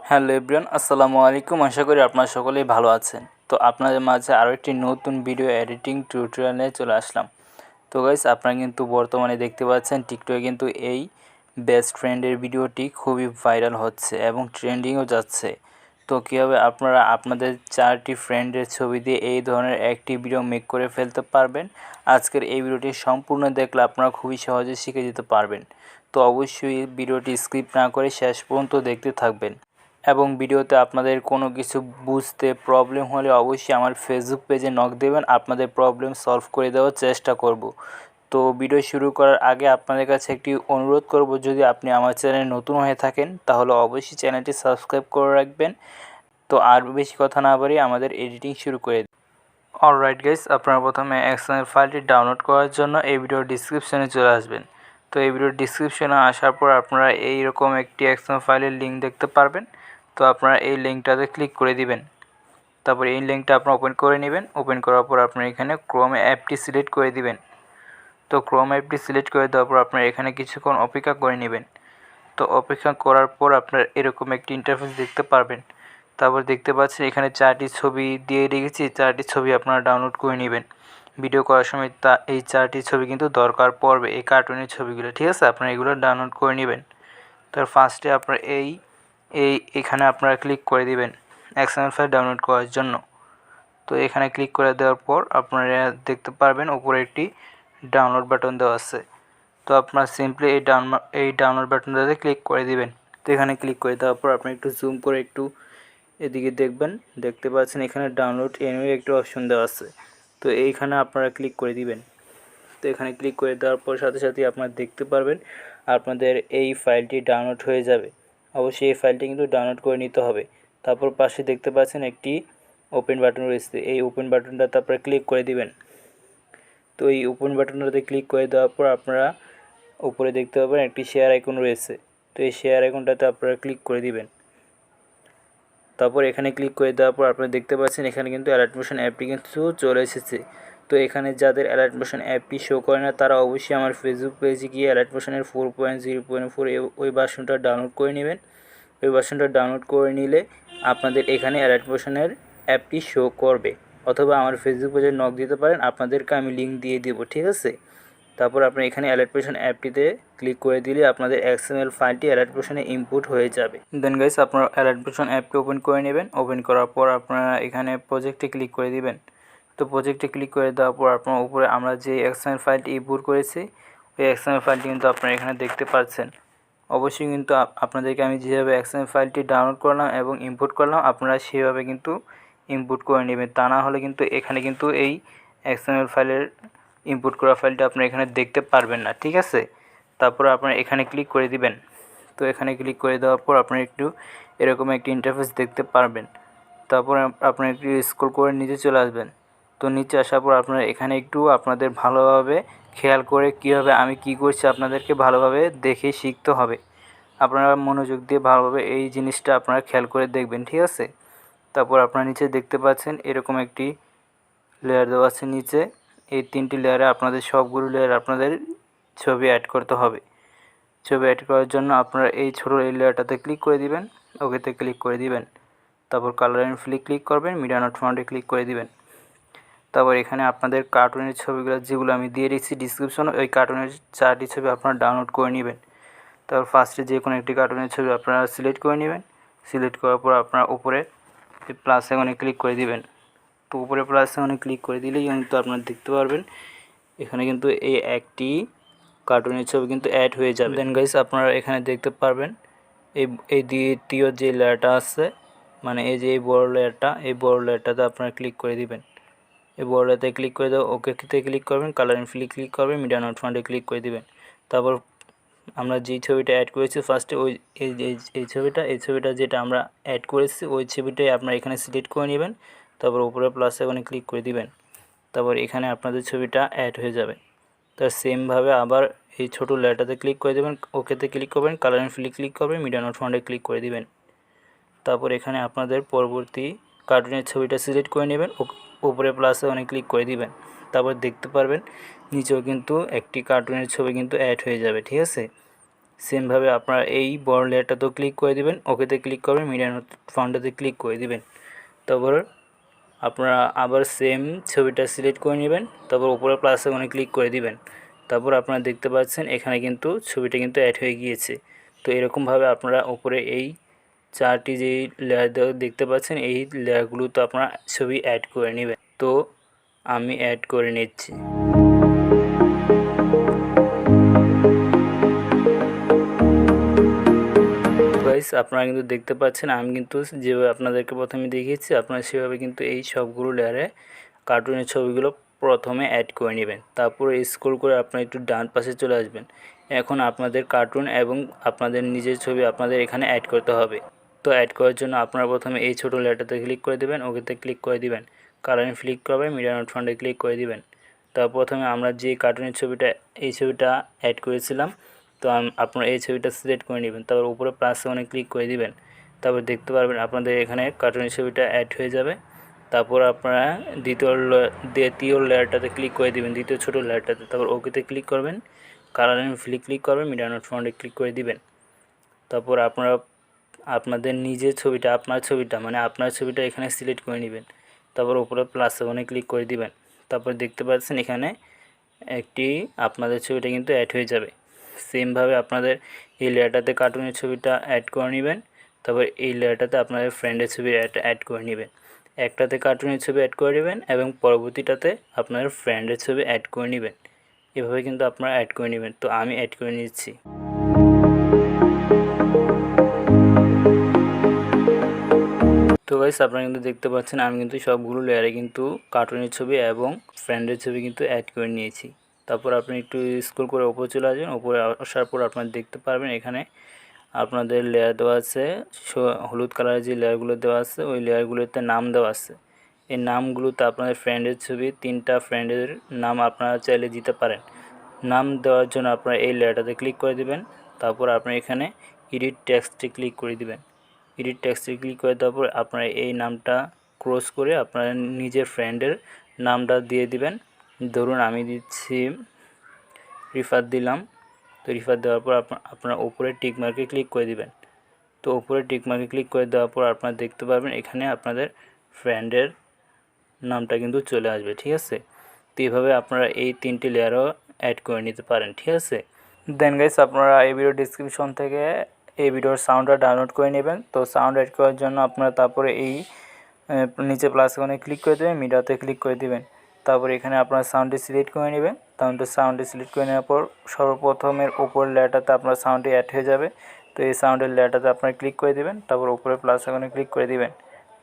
Hello everyone, আসসালামু আলাইকুম। আশা করি আপনারা সকলেই ভালো আছেন। তো আপনাদের মাঝে আরও একটি নতুন ভিডিও এডিটিং টিউটোরিয়াল নিয়ে চলে আসলাম। তো গাইস, আপনারা কিন্তু বর্তমানে দেখতে পাচ্ছেন টিকটকে কিন্তু এই বেস্ট ফ্রেন্ডের ভিডিওটি খুবই ভাইরাল হচ্ছে এবং ট্রেন্ডিংও যাচ্ছে। তো কীভাবে আপনারা আপনাদের 4টি ফ্রেন্ডের ছবি দিয়ে এই ধরনের একটি ভিডিও মেক করে ফেলতে পারবেন, আজকের এই ভিডিওটি সম্পূর্ণ দেখলে আপনারা খুবই সহজে শিখে যেতে পারবেন। তো অবশ্যই ভিডিওটি স্কিপ না করে শেষ পর্যন্ত দেখতে থাকবেন। এবং ভিডিওতে আপনাদের কোনো কিছু বুঝতে প্রবলেম হলে অবশ্যই আমার ফেসবুক পেজে নক দেবেন, আপনাদের প্রবলেম সলভ করে দেওয়ার চেষ্টা করব। তো ভিডিও শুরু করার আগে আপনাদের কাছে একটি অনুরোধ করব, যদি আপনি আমার চ্যানেলে নতুন হয়ে থাকেন তাহলে অবশ্যই চ্যানেলটি সাবস্ক্রাইব করে রাখবেন। তো আর বেশি কথা না বাড়িয়ে আমাদের এডিটিং শুরু করে দিন। অলরাইট গাইস, আপনারা প্রথমে এক্সএমএল ফাইলটি ডাউনলোড করার জন্য এই ভিডিওর ডিসক্রিপশনে চলে আসবেন। তো এই ভিডিওর ডিসক্রিপশনে আসার পর আপনারা এইরকম একটি এক্সএমএল ফাইলের লিঙ্ক দেখতে পারবেন। তো আপনারা এই লিঙ্কটাতে ক্লিক করে দিবেন। তারপর এই লিঙ্কটা আপনারা ওপেন করে নেবেন। ওপেন করার পর আপনারা এখানে ক্রোম অ্যাপটি সিলেক্ট করে দিবেন। তো ক্রোম অ্যাপটি সিলেক্ট করে দেওয়ার পর আপনারা এখানে কিছুক্ষণ অপেক্ষা করে নেবেন। তো অপেক্ষা করার পর আপনারা এরকম একটি ইন্টারফেস দেখতে পারবেন। তারপর দেখতে পাচ্ছেন এখানে 4টি ছবি দিয়ে রেখেছি, 4টি ছবি আপনারা ডাউনলোড করে নেবেন। ভিডিও করার সময় এই 4টি ছবি কিন্তু দরকার পড়বে, এই কার্টুনের ছবিগুলো, ঠিক আছে? আপনারা এগুলো ডাউনলোড করে নেবেন। তার ফার্স্টে আপনারা এখানে আপনারা ক্লিক করে দিবেন এক্সএমএল ফাইল ডাউনলোড করার জন্য। তো এখানে ক্লিক করে দেওয়ার পর আপনারা দেখতে পারবেন উপরে একটি ডাউনলোড বাটন দেওয়া আছে। তো আপনারা সিম্পলি এই ডাউনলোড বাটনটাতে ক্লিক করে দিবেন। তো এখানে ক্লিক করে দেওয়ার পর আপনি একটু জুম করে একটু এদিকে দেখবেন, দেখতে পাচ্ছেন এখানে ডাউনলোড এনিওয়ে একটু অপশন দেওয়া আছে। তো এইখানে আপনারা ক্লিক করে দিবেন। তো এখানে ক্লিক করে দেওয়ার পর সাথে সাথে আপনারা দেখতে পারবেন আপনাদের এই ফাইলটি ডাউনলোড হয়ে যাবে। অবশ্যই এই ফাইলটি কিন্তু ডাউনলোড করে নিতে হবে। তারপর পাশে দেখতে পাচ্ছেন একটি ওপেন বাটন রয়েছে, এই ওপেন বাটনটাতে আপনারা ক্লিক করে দিবেন। তো এই ওপেন বাটনটাতে ক্লিক করে দেওয়ার পর আপনারা উপরে দেখতে পাবেন একটি শেয়ার আইকন রয়েছে। তো এই শেয়ার আইকনটাতে আপনারা ক্লিক করে দিবেন। তারপর এখানে ক্লিক করে দেওয়ার পর আপনারা দেখতে পাচ্ছেন এখানে কিন্তু অ্যালার্ট মোশন অ্যাপটি কিন্তু চলে এসেছে। তো এখানে যাদের অ্যালার্ট মোশন অ্যাপটি শো করে না তারা অবশ্যই আমার ফেসবুক পেজে গিয়ে অ্যালার্ট মোশনের 4.0.4 ওই ভার্সনটা ডাউনলোড করে নেবেন। ওই ভার্সনটা ডাউনলোড করে নিলে আপনাদের এখানে অ্যালার্ট মোশনের অ্যাপটি শো করবে, অথবা আমার ফেসবুক পেজে নক দিতে পারেন, আপনাদেরকে আমি লিঙ্ক দিয়ে দেবো, ঠিক আছে? তারপর আপনি এখানে অ্যালার্ট মোশন অ্যাপটিতে ক্লিক করে দিলে আপনাদের এক্সএমএল ফাইলটি অ্যালার্ট মোশনে ইনপুট হয়ে যাবে। দেন গাইস, আপনারা অ্যালার্ট মোশন অ্যাপটি ওপেন করে নেবেন। ওপেন করার পর আপনারা এখানে প্রজেক্টে ক্লিক করে দিবেন। তো প্রজেক্টে ক্লিক করে দেওয়ার পর আপনার উপরে আমরা যে এক্সএমএল ফাইলটি ইনপুট করেছি ওই এক্সএমএল ফাইলটি কিন্তু আপনারা এখানে দেখতে পাচ্ছেন। অবশ্যই কিন্তু আপনাদেরকে আমি যেভাবে এক্সএমএল ফাইলটি ডাউনলোড করলাম এবং ইনপুট করলাম আপনারা সেভাবে কিন্তু ইনপুট করে নেবেন, তা না হলে কিন্তু এখানে কিন্তু এই এক্সএমএল ফাইলের ইনপুট করা ফাইলটা আপনারা এখানে দেখতে পারবেন না, ঠিক আছে? তারপর আপনারা এখানে ক্লিক করে দিবেন। তো এখানে ক্লিক করে দেওয়ার পর আপনারা একটু এরকম একটি ইন্টারফেস দেখতে পারবেন। তারপর আপনারা একটু স্ক্রল করে নিচে চলে আসবেন। তো নিচে আসার পর আপনারা এখানে একটু আপনাদের ভালোভাবে খেয়াল করে কীভাবে আমি কি করছি আপনাদেরকে ভালোভাবে দেখে শিখতে হবে। আপনারা মনোযোগ দিয়ে ভালোভাবে এই জিনিসটা আপনারা খেয়াল করে দেখবেন, ঠিক আছে? তারপর আপনারা নিচে দেখতে পাচ্ছেন এরকম একটি লেয়ার দেওয়া আছে নিচে। এই 3টি লেয়ারে আপনাদের সবগুলো লেয়ার আপনাদের ছবি অ্যাড করতে হবে। ছবি অ্যাড করার জন্য আপনারা এই ছোটো এই লেয়ারটাতে ক্লিক করে দিবেন, ওকেতে ক্লিক করে দিবেন। তারপর কালার অ্যান্ড ফিল ক্লিক করবেন, মিডিয়া নট ফাউন্ডে ক্লিক করে দিবেন। তারপর এখানে আপনাদের কার্টুনের ছবিগুলো যেগুলো আমি দিয়ে রেখেছি ডিসক্রিপশনে, ওই কার্টুনের 4টি ছবি আপনারা ডাউনলোড করে নেবেন। তারপর ফার্স্টে যে কোনো একটি কার্টুনের ছবি আপনারা সিলেক্ট করে নেবেন। সিলেক্ট করার পর আপনারা উপরে প্লাস আইকনে ক্লিক করে দিবেন। তো উপরে প্লাস আইকনে ক্লিক করে দিলেই কিন্তু আপনারা দেখতে পারবেন এখানে কিন্তু এই একটি কার্টুনের ছবি কিন্তু অ্যাড হয়ে যাবে। দেন গাইস, আপনারা এখানে দেখতে পারবেন এই দ্বিতীয় যে লেয়ারটা আছে, মানে এই যে এই বড় লেয়ারটা, এই বড় লেয়ারটাতে আপনারা ক্লিক করে দিবেন। এই বড় লেয়ারতে ক্লিক করে দেওয়া ওকেতে ক্লিক করবেন, কালার অ্যান্ড ফিল ক্লিক করবেন, মিডিয়া নট ফাউন্ডে ক্লিক করে দিবেন। তারপর আমরা যেই ছবিটা অ্যাড করেছি ফার্স্টে ওই এই ছবিটা যেটা আমরা অ্যাড করেছি ওই ছবিটাই আপনারা এখানে সিলেক্ট করে নেবেন। তারপর উপরে প্লাস আইকনে ক্লিক করে দিবেন। তারপর এখানে আপনাদের ছবিটা অ্যাড হয়ে যাবে। তার সেমভাবে আবার এই ছোটো লেয়ারটাতে ক্লিক করে দেবেন, ওকেতে ক্লিক করবেন, কালার অ্যান্ড ফিল ক্লিক করবেন, মিডিয়া নট ফাউন্ডে ক্লিক করে দিবেন। তারপর এখানে আপনাদের পরবর্তী কার্টুনের ছবিটা সিলেক্ট করে নেবেন, উপরে প্লাসে অনেক ক্লিক করে দিবেন। তারপর দেখতে পারবেন নিচেও কিন্তু একটি কার্টুনের ছবি কিন্তু অ্যাড হয়ে যাবে, ঠিক আছে? সেমভাবে আপনারা এই বড় লেয়ারটাতেও ক্লিক করে দিবেন, ওকেতে ক্লিক করবেন, মিডিয়া নোট ফন্টটাতে ক্লিক করে দিবেন। তারপর আপনারা আবার সেম ছবিটা সিলেক্ট করে নেবেন, তারপর উপরে প্লাস আইকনে ক্লিক করে দিবেন। তারপর আপনারা দেখতে পাচ্ছেন এখানে কিন্তু ছবিটা কিন্তু অ্যাড হয়ে গিয়েছে। তো এরকমভাবে আপনারা উপরে এই 4টি যেই লেয়ার দেখতে পাচ্ছেন এই লেয়ারগুলোতে আপনারা ছবি অ্যাড করে নেবেন। তো আমি অ্যাড করে নিচ্ছি। গাইস আপনারা কিন্তু দেখতে পাচ্ছেন আমি কিন্তু যেভাবে আপনাদেরকে প্রথমে দেখিয়েছি আপনারা সেভাবে কিন্তু এই সবগুলো লেয়ারে কার্টুনের ছবিগুলো প্রথমে অ্যাড করে নেবেন। তারপরে স্ক্রল করে আপনারা একটু ডান পাশে চলে আসবেন। এখন আপনাদের কার্টুন এবং আপনাদের নিজের ছবি আপনাদের এখানে অ্যাড করতে হবে। তো অ্যাড করার জন্য আপনারা প্রথমে এই ছোটো লেয়ারটাতে ক্লিক করে দেবেন, ওকেতে ক্লিক করে দিবেন, কালারিং ক্লিক করবেন, মিডিয়া নোট ফন্টে ক্লিক করে দিবেন। তারপর প্রথমে আমরা যে কার্টুনের ছবিটা এই ছবিটা অ্যাড করেছিলাম, তো আপনারা এই ছবিটা সিলেক্ট করে নেবেন, তারপর উপরে প্লাস আইকনে ক্লিক করে দিবেন। তারপর দেখতে পারবেন আপনাদের এখানে কার্টুনের ছবিটা অ্যাড হয়ে যাবে। তারপর আপনারা দ্বিতীয় লেয়ারটাতে ক্লিক করে দিবেন, দ্বিতীয় ছোটো লেয়ারটাতে, তারপর ওকেতে ক্লিক করবেন, কালারিং ক্লিক করবেন, মিডিয়া নোট ফন্টে ক্লিক করে দিবেন। তারপর আপনারা আপনাদের নিজের ছবিটা আপনার ছবিটা এখানে সিলেক্ট করে নেবেন, তারপর উপরে প্লাস আইকনে ক্লিক করে দিবেন। তারপর দেখতে পাচ্ছেন এখানে একটি আপনাদের ছবিটা কিন্তু অ্যাড হয়ে যাবে। সেমভাবে আপনাদের এই লেয়ারটাতে কার্টুনের ছবিটা অ্যাড করে নেবেন, তারপর এই লেয়ারটাতে আপনাদের ফ্রেন্ডের ছবি অ্যাড করে নেবেন। একটাতে কার্টুনের ছবি অ্যাড করে নেবেন এবং পরবর্তীটাতে আপনাদের ফ্রেন্ডের ছবি অ্যাড করে নেবেন। এভাবে কিন্তু আপনারা অ্যাড করে নেবেন। তো আমি অ্যাড করে নিচ্ছি। তো গাইস আপনারা কিন্তু দেখতে পাচ্ছেন আমি কিন্তু সবগুলো লেয়ারে কিন্তু কার্টুনের ছবি এবং ফ্রেন্ডের ছবি কিন্তু অ্যাড করে নিয়েছি। তারপর আপনি একটু স্ক্রল করে উপরে চলে আসবেন, উপরে আসার পর আপনারা দেখতে পারবেন এখানে আপনাদের লেয়ার দেওয়া আছে, হলুদ কালারের যে লেয়ারগুলো দেওয়া আছে ওই লেয়ারগুলোতে নাম দেওয়া আছে। এই নামগুলোতে আপনাদের ফ্রেন্ডের ছবি 3টা ফ্রেন্ডের নাম আপনারা চাইলে দিতে পারেন। নাম দেওয়ার জন্য আপনারা এই লেয়ারটাতে ক্লিক করে দিবেন, তারপর আপনি এখানে এডিট টেক্সটে ক্লিক করে দিবেন। এডিট টেক্সটে ক্লিক করে দেওয়ার পর আপনারা এই নামটা ক্রস করে আপনারা নিজের ফ্রেন্ডের নামটা দিয়ে দিবেন। ধরুন আমি দিচ্ছি রিফাত দিলাম। তো রিফাত দেওয়ার পর আপনারা উপরে টিক মার্কে ক্লিক করে দিবেন। তো উপরে টিক মার্কে ক্লিক করে দেওয়ার পর আপনারা দেখতে পারবেন এখানে আপনাদের ফ্রেন্ডের নামটা কিন্তু চলে আসবে, ঠিক আছে। তো এইভাবে আপনারা এই 3টি লেয়ারও অ্যাড করে নিতে পারেন, ঠিক আছে। দেন গাইস আপনারা এই ভিডিও ডিসক্রিপশন থেকে এই ভিডিওর সাউন্ডটা ডাউনলোড করে নেবেন। তো সাউন্ড অ্যাড করার জন্য আপনারা তারপরে এই নিচে প্লাস আইকনে ক্লিক করে দেবেন, মিডিয়াতে ক্লিক করে দিবেন। তারপর এখানে আপনারা সাউন্ডটি সিলেক্ট করে নেবেন। সাউন্ডটি সিলেক্ট করে নেওয়ার পর সর্বপ্রথমের উপর লেয়ারটাতে আপনার সাউন্ডটি অ্যাড হয়ে যাবে। তো এই সাউন্ডের লেয়ারটাতে আপনারা ক্লিক করে দিবেন, তারপর উপরে প্লাস আইকনে ক্লিক করে দিবেন।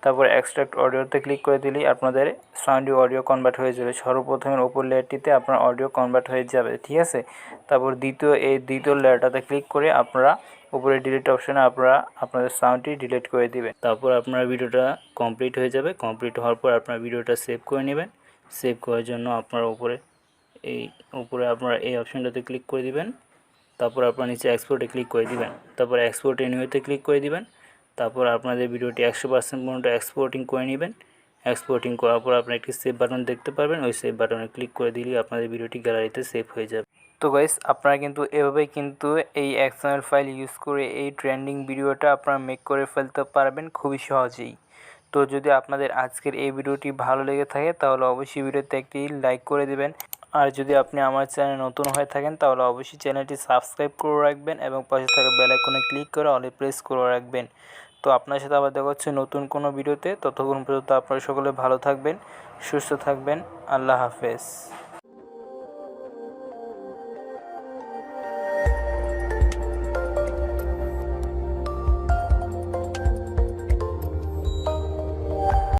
তারপর এক্সট্রাক্ট অডিওতে ক্লিক করে দিলেই আপনাদের সাউন্ডে অডিও কনভার্ট হয়ে যাবে। সর্বপ্রথমের উপর লেয়ারটিতে আপনার অডিও কনভার্ট হয়ে যাবে, ঠিক আছে। তারপর দ্বিতীয় লেয়ারটাতে ক্লিক করে আপনারা উপরে ডিলিট অপশানে আপনারা আপনাদের সাউন্ডটি ডিলিট করে দিবেন। তারপর আপনার ভিডিওটা কমপ্লিট হয়ে যাবে। কমপ্লিট হওয়ার পর আপনার ভিডিওটা সেভ করে নেবেন। সেভ করার জন্য আপনারা উপরে আপনারা এই অপশানটাতে ক্লিক করে দিবেন। তারপর আপনার নিচে এক্সপোর্টে ক্লিক করে দিবেন। তারপর এক্সপোর্ট এনিওয়েতে ক্লিক করে দিবেন। তারপর আপনাদের ভিডিওটি 100% পর্যন্ত এক্সপোর্টিং করে নেবেন। এক্সপোর্টিং করার পর আপনারা একটি সেভ বাটন দেখতে পারবেন, ওই সেভ বাটনে ক্লিক করে দিলেই আপনাদের ভিডিওটি গ্যালারিতে সেভ হয়ে যাবে। তো গাইস আপনারা কিন্তু এভাবেই কিন্তু এই এক্সএমএল ফাইল ইউজ করে এই ট্রেন্ডিং ভিডিওটা আপনারা মেক করে ফেলতে পারবেন খুবই সহজেই। তো যদি আপনাদের আজকের এই ভিডিওটি ভালো লেগে থাকে তাহলে অবশ্যই ভিডিওতে একটি লাইক করে দিবেন। আর যদি আপনি আমার চ্যানেলে নতুন হয়ে থাকেন তাহলে অবশ্যই চ্যানেলটি সাবস্ক্রাইব করে রাখবেন এবং পাশে থাকা বেল আইকনে ক্লিক করে অলে প্রেস করে রাখবেন। তো আপনার সাথে আবার দেখা হচ্ছে নতুন কোনো ভিডিওতে। ততক্ষণ পর্যন্ত আপনারা সকলে ভালো থাকবেন, সুস্থ থাকবেন। আল্লাহ হাফেজ।